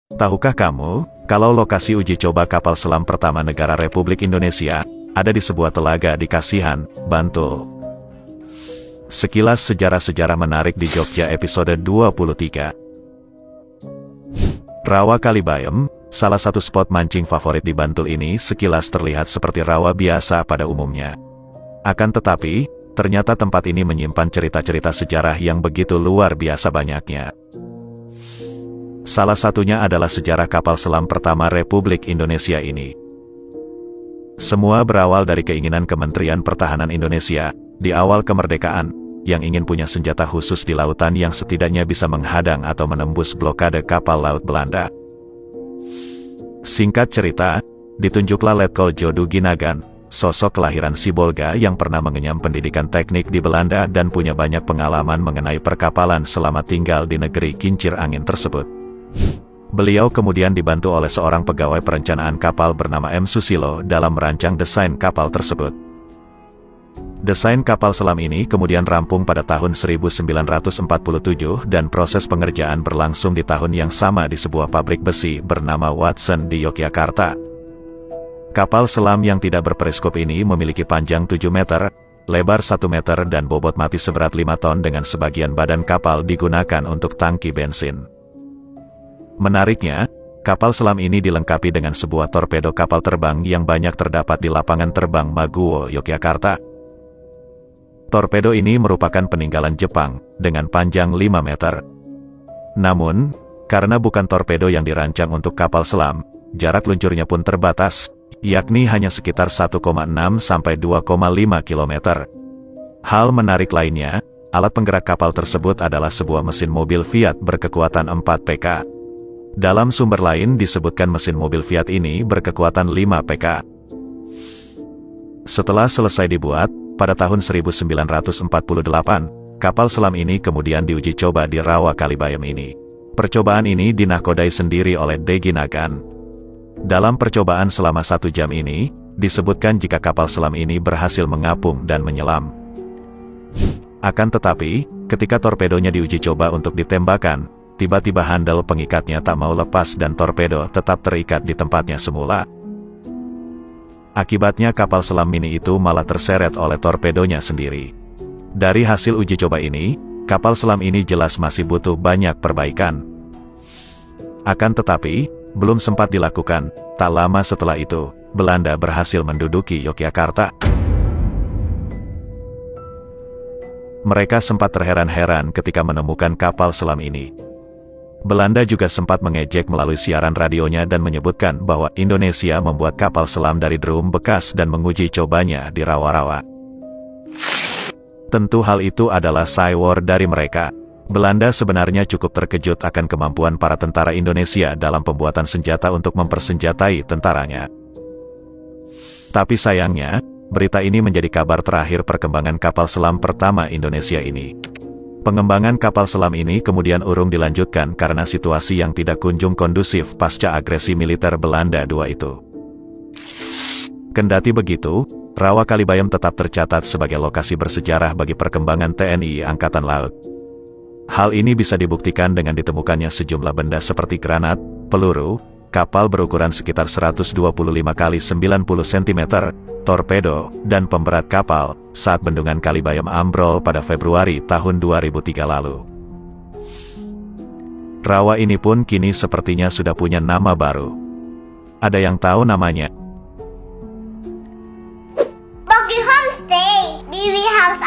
Tahukah kamu, kalau lokasi uji coba kapal selam pertama negara Republik Indonesia, ada di sebuah telaga di Kasihan, Bantul. Sekilas sejarah-sejarah menarik di Jogja episode 23. Rawa Kalibayem, salah satu spot mancing favorit di Bantul ini sekilas terlihat seperti rawa biasa pada umumnya. Akan tetapi, ternyata tempat ini menyimpan cerita-cerita sejarah yang begitu luar biasa banyaknya. Salah satunya adalah sejarah kapal selam pertama Republik Indonesia ini. Semua berawal dari keinginan Kementerian Pertahanan Indonesia, di awal kemerdekaan, yang ingin punya senjata khusus di lautan yang setidaknya bisa menghadang atau menembus blokade kapal laut Belanda. Singkat cerita, ditunjuklah Letkol Jodu Ginagan, sosok kelahiran Sibolga yang pernah mengenyam pendidikan teknik di Belanda dan punya banyak pengalaman mengenai perkapalan selama tinggal di negeri kincir angin tersebut. Beliau kemudian dibantu oleh seorang pegawai perencanaan kapal bernama M. Susilo dalam merancang desain kapal tersebut. Desain kapal selam ini kemudian rampung pada tahun 1947 dan proses pengerjaan berlangsung di tahun yang sama di sebuah pabrik besi bernama Watson di Yogyakarta. Kapal selam yang tidak berperiskop ini memiliki panjang 7 meter, lebar 1 meter dan bobot mati seberat 5 ton dengan sebagian badan kapal digunakan untuk tangki bensin. Menariknya, kapal selam ini dilengkapi dengan sebuah torpedo kapal terbang yang banyak terdapat di lapangan terbang Maguwo, Yogyakarta. Torpedo ini merupakan peninggalan Jepang, dengan panjang 5 meter. Namun, karena bukan torpedo yang dirancang untuk kapal selam, jarak luncurnya pun terbatas, yakni hanya sekitar 1,6 sampai 2,5 km. Hal menarik lainnya, alat penggerak kapal tersebut adalah sebuah mesin mobil Fiat berkekuatan 4 PK. Dalam sumber lain disebutkan mesin mobil Fiat ini berkekuatan 5 PK. Setelah selesai dibuat, pada tahun 1948, kapal selam ini kemudian diuji coba di Rawa Kalibayem ini. Percobaan ini dinahkodai sendiri oleh D. Ginagan. Dalam percobaan selama 1 jam ini, disebutkan jika kapal selam ini berhasil mengapung dan menyelam. Akan tetapi, ketika torpedonya diuji coba untuk ditembakkan, tiba-tiba handle pengikatnya tak mau lepas dan torpedo tetap terikat di tempatnya semula. Akibatnya kapal selam mini itu malah terseret oleh torpedonya sendiri. Dari hasil uji coba ini, kapal selam ini jelas masih butuh banyak perbaikan. Akan tetapi, belum sempat dilakukan, tak lama setelah itu, Belanda berhasil menduduki Yogyakarta. Mereka sempat terheran-heran ketika menemukan kapal selam ini. Belanda juga sempat mengejek melalui siaran radionya dan menyebutkan bahwa Indonesia membuat kapal selam dari drum bekas dan menguji cobanya di rawa-rawa. Tentu hal itu adalah cywar dari mereka. Belanda sebenarnya cukup terkejut akan kemampuan para tentara Indonesia dalam pembuatan senjata untuk mempersenjatai tentaranya. Tapi sayangnya, berita ini menjadi kabar terakhir perkembangan kapal selam pertama Indonesia ini. Pengembangan kapal selam ini kemudian urung dilanjutkan karena situasi yang tidak kunjung kondusif pasca agresi militer Belanda II itu. Kendati begitu, Rawa Kalibayem tetap tercatat sebagai lokasi bersejarah bagi perkembangan TNI Angkatan Laut. Hal ini bisa dibuktikan dengan ditemukannya sejumlah benda seperti granat, peluru, kapal berukuran sekitar 125 x 90 cm, torpedo, dan pemberat kapal, saat bendungan Kalibayem ambrol pada Februari tahun 2003 lalu. Rawa ini pun kini sepertinya sudah punya nama baru. Ada yang tahu namanya? Pogi Homestay di Wi House